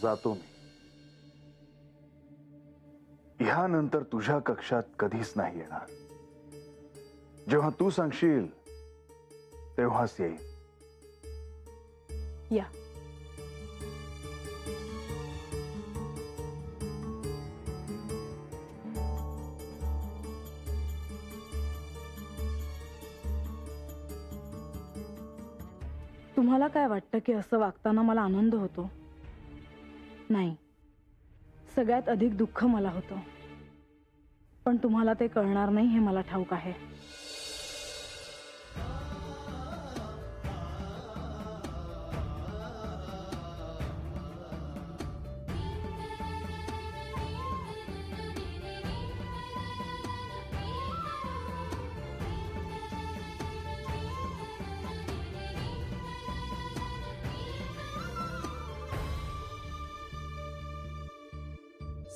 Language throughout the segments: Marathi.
जातो मी. ह्यानंतर तुझ्या कक्षात कधीच नाही येणार. जेव्हा तू सांगशील तेव्हाच येईल. या. तुम्हाला काय वाटतं की असं वागताना मला आनंद होतो? नाही, सगळ्यात अधिक दुःख मला होतं. पण तुम्हाला ते कळणार नाही हे मला ठाऊक आहे.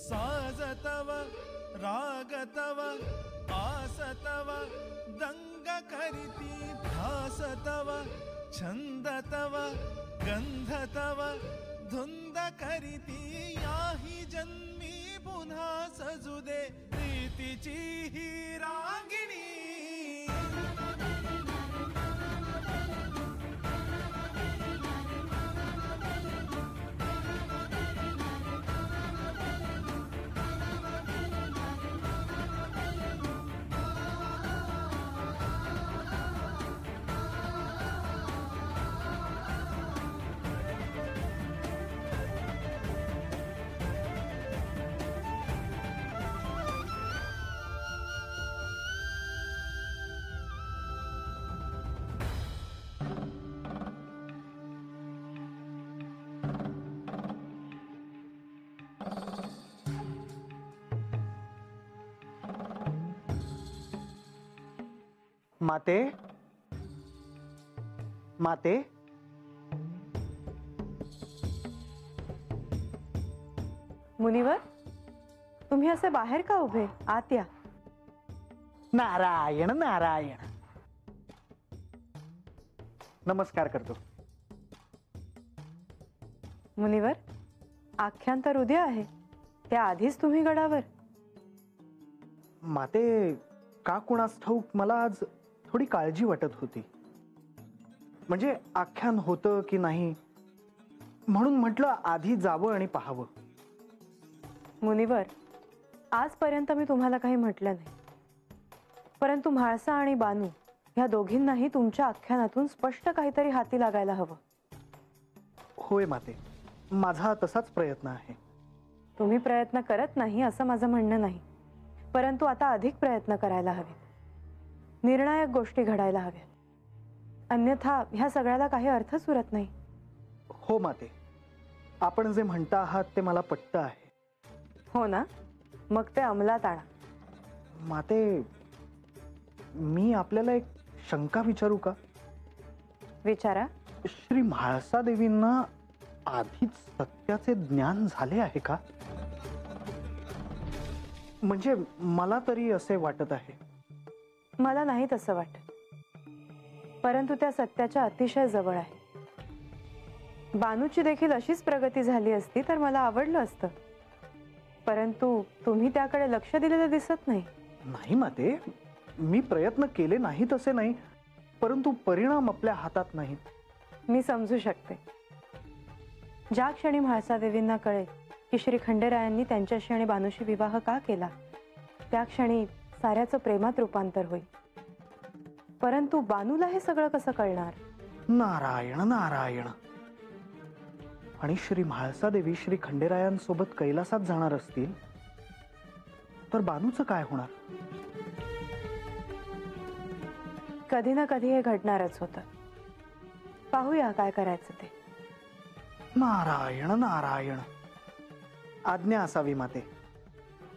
साजतव रागतव आसतव दंग करिती भासतव छंदतव गंधतव धुंद करिती याही जन्मी पुन्हा सजुदे प्रीतीची ही रागिणी. माते, माते, मुनिवर, तुम्ही असे बाहेर का उभे? आत या. नारायण नारायण. नमस्कार करतो. मुनिवर, आख्यान तर उद्या आहे, त्या आधीच तुम्ही गडावर? माते, का कुणास ठाऊक मला आज थोडी काळजी वाटत होती. म्हणजे आख्यान होतं की नाही म्हणून म्हटलं आधी जावं आणि पाहावं. मुनिवर, आजपर्यंत मी तुम्हाला काही म्हटलं नाही, परंतु म्हाळसा आणि बानू ह्या दोघींनाही तुमच्या आख्यानातून स्पष्ट काहीतरी हाती लागायला हवं. होय माते, माझा तसाच प्रयत्न आहे. तुम्ही प्रयत्न करत नाही असं माझं म्हणणं नाही, परंतु आता अधिक प्रयत्न करायला हवे. निर्णायक गोष्टी घडायला हव्या, अन्यथा ह्या सगळ्याला काही अर्थच उरत नाही. हो माते, आपण जे म्हणता आहात ते मला पटतं आहे. हो ना, मग ते अंमलात आणा. माते, मी आपल्याला एक शंका विचारू का? विचारा. श्री म्हाळसा देवींना आधीच सत्याचे ज्ञान झाले आहे का? म्हणजे मला तरी असे वाटत आहे. मला नाही तसं वाटत, परंतु त्या सत्याच्या अतिशय जवळ आहे. बानूची देखील अशीच प्रगती झाली असती तर मला आवडलं असतं, परंतु तुम्ही त्याकडे लक्ष दिलेलं दिसत नाही. नाही माते, मी प्रयत्न केले नाहीत असे नाही, परंतु परिणाम आपल्या हातात नाहीत. मी समजू शकते. ज्या क्षणी म्हाळसा देवींना कळेल की श्री खंडेरायांनी त्यांच्याशी आणि बानूशी विवाह का केला, त्या क्षणी साऱ्याचं प्रेमात रूपांतर होईल. परंतु बानूला हे सगळं कसं कळणार? नारायण नारायण. आणि श्री म्हाळसा देवी श्री खंडेरायांसोबत कैलासात जाणार असतील तर बानूचं काय होणार? कधी ना कधी हे घडणारच होतं. पाहूया काय करायचं ते. नारायण नारायण. आज्ञा असावी माते.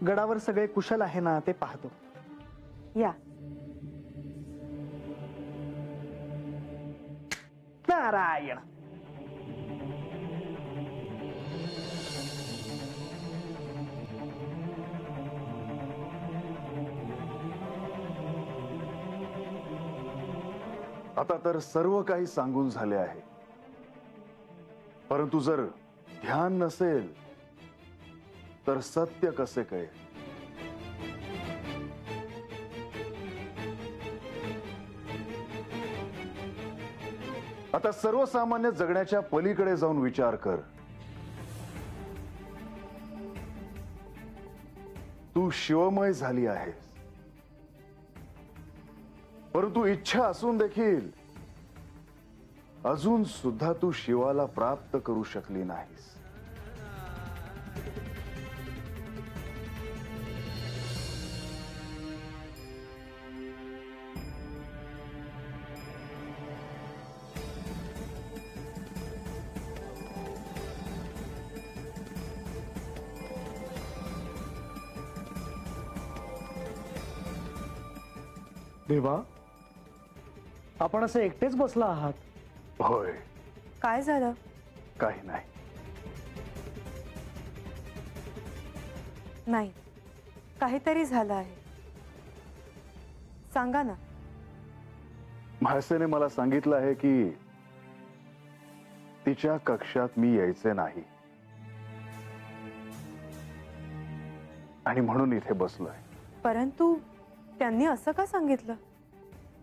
गडावर सगळे कुशल आहे ना ते पाहतो. या. नारायण. आता तर सर्व काही सांगून झाले आहे, परंतु जर ध्यान नसेल तर सत्य कसे कळेल? आता सर्वसामान्य जगण्याच्या पलीकडे जाऊन विचार कर. तू शिवमय झाली आहेस, परंतु इच्छा असून देखील अजून सुद्धा तू शिवाला प्राप्त करू शकली नाहीस. देवा, आपण असे एकटेच बसला आहात? होय. काय झालं? काही नाही. नाही, काहीतरी झालं आहे. सांगा ना. म्हाळसेने मला सांगितलं आहे की तिच्या कक्षात मी यायचे नाही आणि म्हणून इथे बसलोय. परंतु त्यांनी असं का सांगितलं?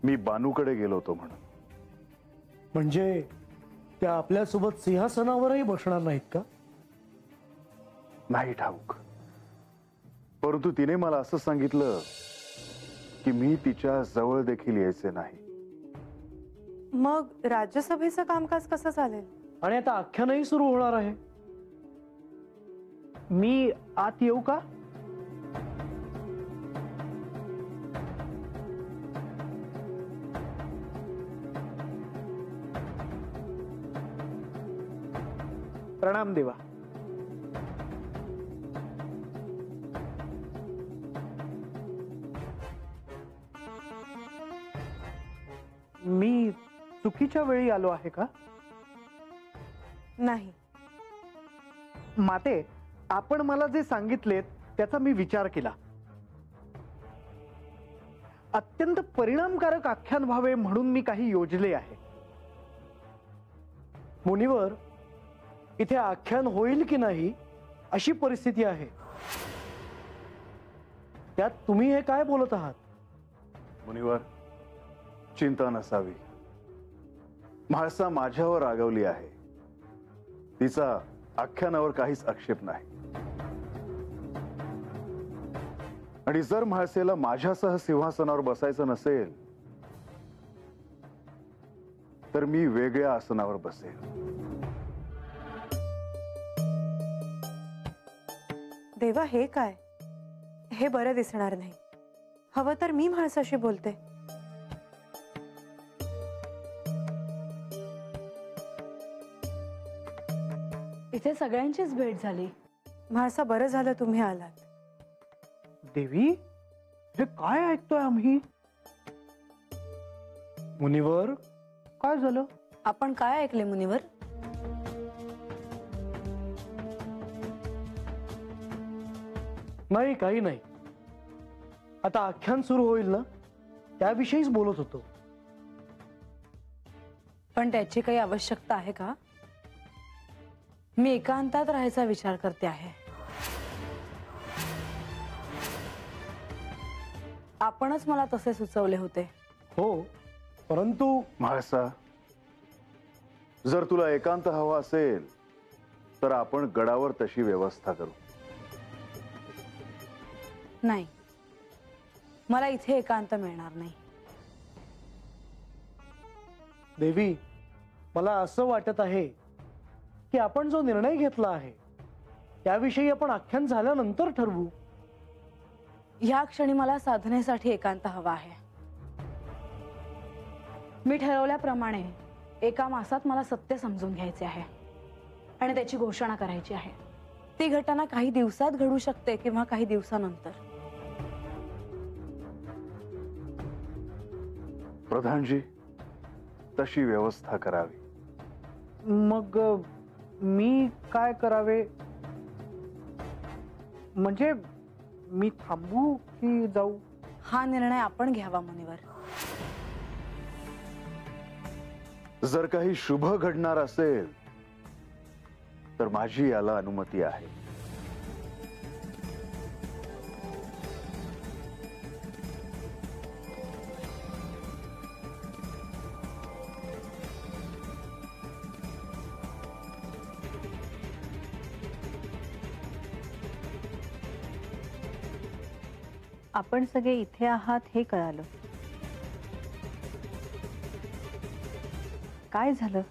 मी बानूकडे गेलो होतो म्हणून. म्हणजे त्या आपल्यासोबत सिंहासनावरही बसणार नाहीत का? नाही ठाऊक, परंतु तिने मला असं सांगितलं की मी तिच्या जवळ देखील यायचे नाही. मग राज्यसभेचं कामकाज कसं चालेल? आणि आता आख्यानही सुरू होणार आहे. मी आत येऊ का? प्रणाम देवा. मी चुकीच्या वेळी आलो आहे का? नाही. माते, आपण मला जे सांगितलेत त्याचा मी विचार केला. अत्यंत परिणामकारक आख्यान व्हावे म्हणून मी काही योजले आहे. मुनिवर, इथे आख्यान होईल की नाही अशी परिस्थिती आहे. त्यात तुम्ही हे काय बोलत आहात? मुनिवर, चिंता नसावी. म्हाळसा माझ्यावर रागवली आहे. तिचा आख्यानावर काहीच आक्षेप नाही. आणि जर म्हाळसेला माझ्यासह सिंहासनावर बसायचं नसेल तर मी वेगळ्या आसनावर बसेल. देवा, हे काय? हे बरं दिसणार नाही. हवं तर मी म्हाळसाशी बोलते. इथे सगळ्यांचीच भेट झाली. म्हाळसा, बरं झालं तुम्ही आलात. देवी, हे काय ऐकतोय आम्ही? मुनिवर, काय झालं? आपण काय ऐकले मुनिवर? नाही, काही नाही. आता आख्यान सुरू होईल ना, त्याविषयीच बोलत होतो. पण त्याची काही आवश्यकता आहे का? मी एकांतात राहायचा विचार करते आहे. आपणच मला तसे सुचवले होते. हो, परंतु म्हाळसा, जर तुला एकांत हवा असेल तर आपण गडावर तशी व्यवस्था करू. नाही, मला इथे एकांत मिळणार नाही. देवी, मला असं वाटत आहे की आपण जो निर्णय घेतला आहे त्याविषयी आपण आख्यान झाल्यानंतर ठरवू. ह्या क्षणी मला साधनेसाठी एकांत हवा आहे. मी ठरवल्याप्रमाणे एका मासात मला सत्य समजून घ्यायचे आहे आणि त्याची घोषणा करायची आहे. ती घटना काही दिवसात घडू शकते किंवा काही दिवसानंतर. प्रधानजी, तशी व्यवस्था करावी. मग मी काय करावे? म्हणजे मी थांबू की जाऊ? हा निर्णय आपण घ्यावा मुनिवर. जर काही शुभ घडणार असेल तर माझी याला अनुमती आहे. आपण सगळे इथे आहात हे कळालं. काय झालं?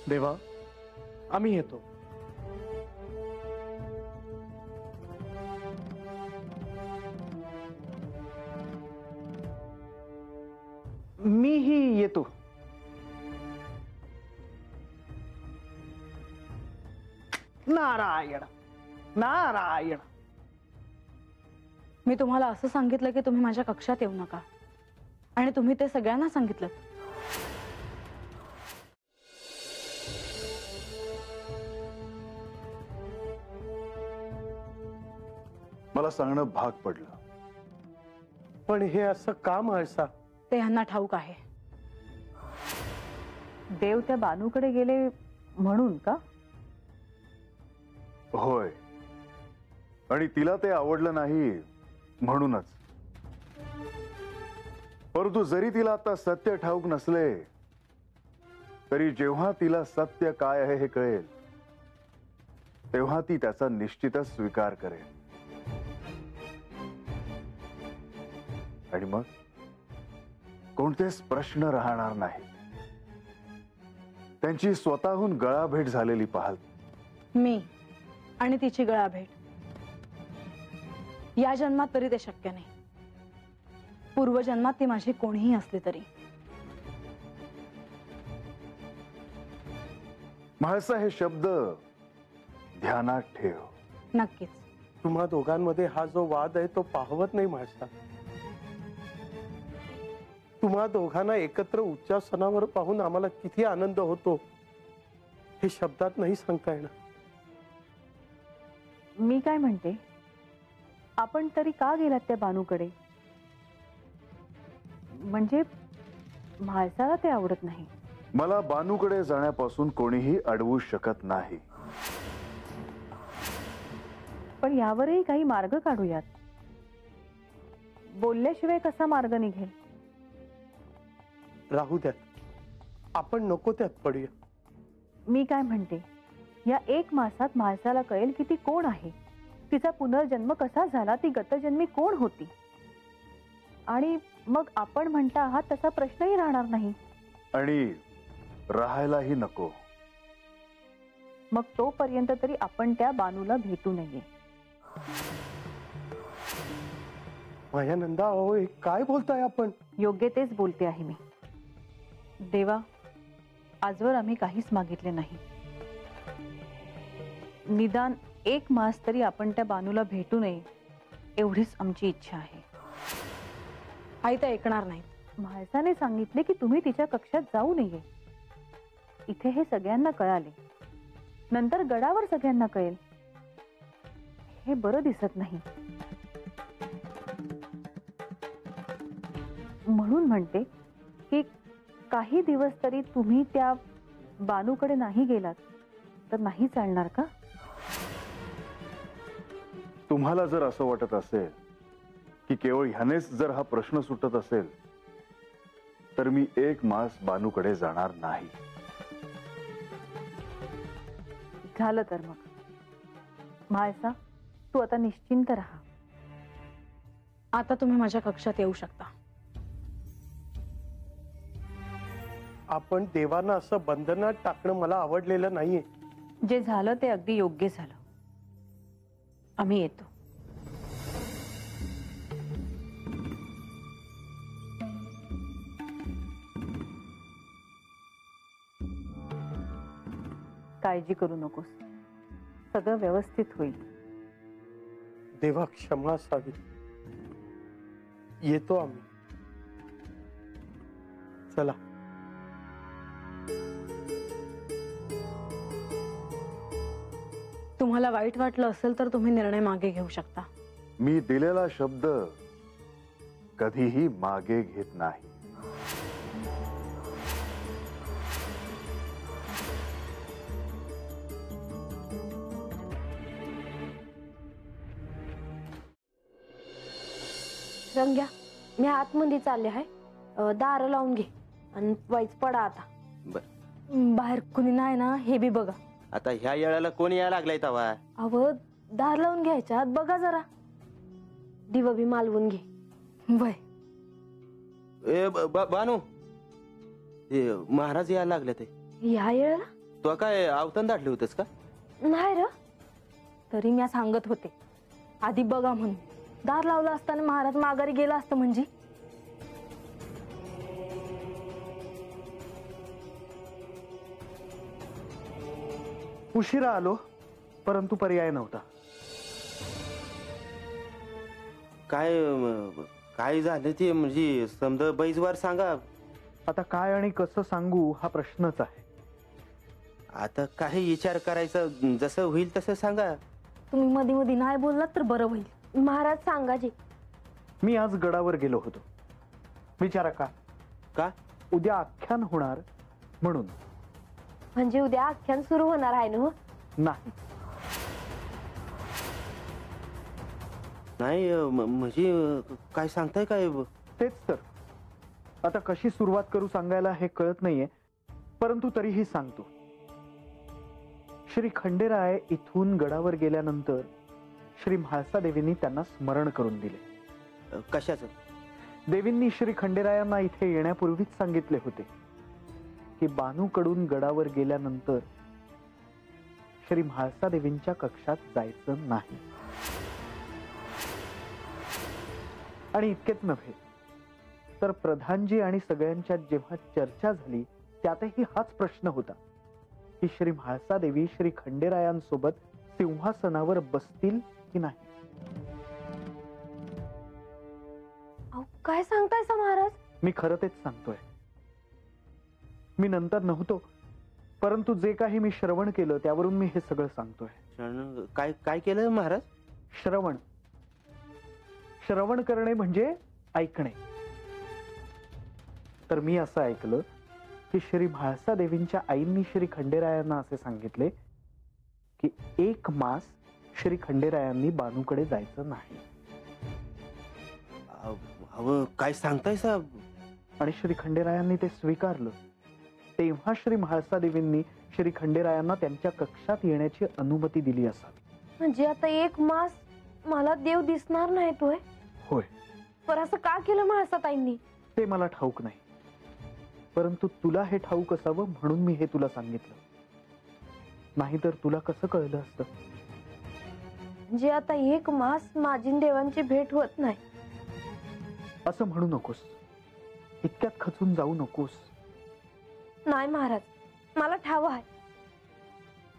देवा, आम्ही येतो. मीही येतो. नारायण नारायण. मी तुम्हाला असं सांगितलं की तुम्ही माझ्या कक्षात येऊ नका, आणि तुम्ही ते सगळ्यांना सांगितलं. मला सांगणं भाग पडलं. पण हे असं का म्हाळसा? ते ह्यांना ठाऊक आहे. देव त्या बानूकडे गेले म्हणून का? होय, आणि तिला ते आवडलं नाही म्हणूनच. परंतु जरी तिला आता सत्य ठाऊक नसले तरी जेव्हा तिला सत्य काय आहे हे कळेल तेव्हा ती त्याचा निश्चितच स्वीकार करेल. आणि मग कोणतेच प्रश्न राहणार नाही. त्यांची स्वतःहून गळाभेट झालेली पाहाल. मी आणि तिची गळाभेट या जन्मात तरी ते शक्य नाही. पूर्वजन्मात ती माझी कोणीही असली तरी. म्हाळसा, हे शब्द ध्यानात ठेव. नक्कीच. तुम्हा दोघांमध्ये हा जो वाद आहे तो पाहवत नाही म्हाळसा. तुम्हा दोघांना एकत्र उच्चासनावर पाहून आम्हाला किती आनंद होतो हे शब्दात नाही सांगता येणार. मी काय म्हणते, आपण तरी का गेलात त्या बानूकडे? म्हणजे म्हाळसाला ते आवडत नाही. मला बानूकडे जाण्यापासून कोणीही अडवू शकत नाही. पण यावरही काही मार्ग काढूयात. बोलल्याशिवाय कसा मार्ग निघेल? राहू द्यात, आपण नको त्यात पडूया. मी काय म्हणते, या 1 मासात म्हाळसाला कळेल की ती कोण आहे, तिचा पुनर्जन्म कसा झाला, ती गतजन्मी कोण होती. आणि मग आपण म्हणता आहात तसा प्रश्नही राहणार नाही. आणि राहायलाही नको. मग तोपर्यंत तरी आपण त्या बानूला भेटू नये. मायानंदा, अहो हे काय बोलताय आपण? योग्य तेच बोलते आहे मी. देवा, आजवर आम्ही काहीच मागितले नाही. निदान 1 मास तरी आपण त्या बानूला भेटू नये एवढीच आमची इच्छा आहे. आई तर ऐकणार नाहीत. म्हाळसाने सांगितले की तुम्ही तिच्या कक्षात जाऊ नये. इथे हे सगळ्यांना कळाले, नंतर गडावर सगळ्यांना कळेल. हे बरं दिसत नाही. म्हणून म्हणते की काही दिवस तरी तुम्ही त्या बानूकडे नाही गेलात तर नाही चालणार का? तुम्हाला जर असं वाटत असेल की केवळ ह्यानेच जर हा प्रश्न सुटत असेल तर मी 1 मास बानूकडे जाणार नाही. झालं तर मग म्हाळसा, तू आता निश्चिंत राहा. आता तुम्ही माझ्या कक्षात येऊ शकता. आपण देवांना असं बंधनात टाकणं मला आवडलेलं नाहीये. जे झालं ते अगदी योग्य झालं. आम्ही येतो. काळजी करू नकोस, सगळं व्यवस्थित होईल. देवा क्षमा असावी. येतो आम्ही. चला. तुम्हाला वाईट वाटलं असेल तर तुम्ही निर्णय मागे घेऊ शकता. मी दिलेला शब्द कधीही मागे घेत नाही. रंग्या, मी आतमध्ये चालले आहे, दार लावून घे आणि वाईच पडा आता. बर. बाहेर कुणी नाही ना हे बी बघा. आता ह्या येळाला कोण यायला लागलाय तवा? अव दार लावून घ्यायच्या आत बघा जरा. दिव बी मालवून घे. वय ए बानू, ते महाराज यायला लागले ते. ह्या येळेला तो काय अवतान दाटले होतेस का? नाही र. तरी मी सांगत होते आधी बघा म्हणून. दार लावलं असताना महाराज माघारी गेला असतं म्हणजे. उशिरा आलो, परंतु पर्याय नव्हता. काय झालं ते म्हणजे समजा बैजवार सांगा. आता काय आणि कसं सांगू हा प्रश्नच आहे. आता काही विचार करायचा, जसं होईल तसं सांगा. तुम्ही मध्ये मध्ये नाही बोललात तर बरं होईल. महाराज सांगा जी. मी आज गडावर गेलो होतो. विचारा का? का? उद्या आख्यान होणार म्हणून. म्हणजे उद्या आख्यान सुरू होणार आहे ना? नाही नाही म्हणजे काय सांगताय काय? तेच तर. आता कशी सुरुवात करू सांगायला हे कळत नाहीये, परंतु तरीही सांगतो. श्री खंडेराय इथून गडावर गेल्यानंतर श्री म्हाळसा देवींनी त्यांना स्मरण करून दिले. कशाचं? देवींनी श्री खंडेरायांना इथे येण्यापूर्वीच सांगितले होते की बानूकडून गडावर गेल्यानंतर श्री म्हाळसा देवींच्या कक्षात जायचं नाही. आणि इतकेच नव्हे तर प्रधानजी आणि सगळ्यांच्यात जेव्हा चर्चा झाली त्यातही हाच प्रश्न होता की श्री म्हाळसा देवी श्री खंडेरायांसोबत सिंहासनावर बसतील की नाही. काय सांगताय सा महाराज? मी खरं तेच सांगतोय. मी नंतर नव्हतो, परंतु जे काही मी श्रवण केलं त्यावरून मी हे सगळं सांगतोय. काय काय केलं महाराज? श्रवण. श्रवण करणे म्हणजे ऐकणे. तर मी असं ऐकलं की श्री म्हाळसा देवींच्या आईंनी श्री खंडेरायांना असे सांगितले की 1 मास श्री खंडेरायांनी बानूकडे जायचं नाही. काय सांगताय साहेब? आणि श्री खंडेरायांनी ते स्वीकारलं. तेव्हा श्री म्हाळसा देवींनी श्री खंडेरायांना त्यांच्या कक्षात येण्याची अनुमती दिली असावी. म्हणजे आता 1 मास मला देव दिसणार नाही तोय? होय. पर असं का केलं म्हाळसाताईंनी? ते मला ठाऊक नाही, परंतु तुला हे ठाऊक असावं म्हणून मी हे तुला सांगितलं. नाहीतर तुला कसं कळलं असतं? म्हणजे आता 1 मास माझी देवांची भेट होत नाही असं म्हणू नकोस. इतक्यात खचून जाऊ नकोस. नाही महाराज, मला ठाव आहे.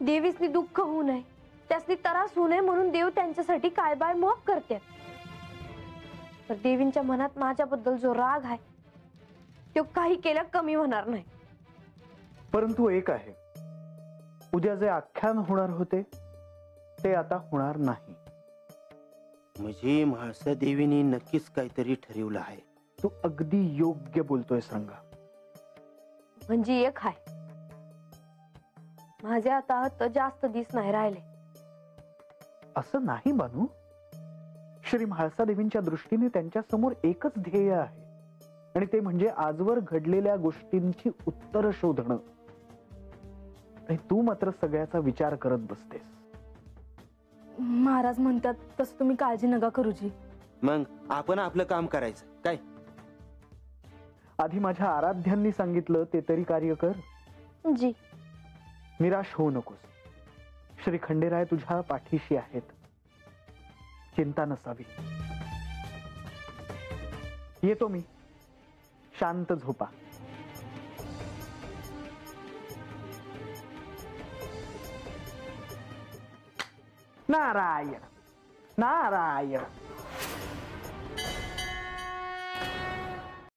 देवीसनी दुःख होऊ नये, त्यासनी त्रास होऊ नये म्हणून देव त्यांच्यासाठी काय बाय माफ करतात. तर देवींच्या मनात माझ्याबद्दल जो राग आहे तो काही केल्या कमी होणार नाही. परंतु एक आहे, उद्या जे आख्यान होणार होते ते आता होणार नाही. म्हणजे म्हाळसा देवीने नक्कीच काहीतरी ठरवलं आहे. तू अगदी योग्य बोलतोयस रंगा. म्हणजे एक आहे, माझे आता हात जास्त दिस नाही राहिले. असं नाही बानू. श्री म्हाळसा देवींच्या दृष्टीने त्यांच्या समोर एकच ध्येय आहे, आणि ते म्हणजे आजवर घडलेल्या गोष्टींची उत्तर शोधणं. आणि तू मात्र सगळ्याचा विचार करत बसतेस. महाराज म्हणतात तसं तुम्ही काळजी नका करू जी. मग आपण आपलं काम करायचं काय? आधी माझ्या आराध्यांनी सांगितलं ते तरी कार्य कर. जी. निराश होऊ नकोस. श्री खंडेराय तुझ्या पाठीशी आहेत. चिंता नसावी. येतो मी. शांत झोपा. नारायण नारायण.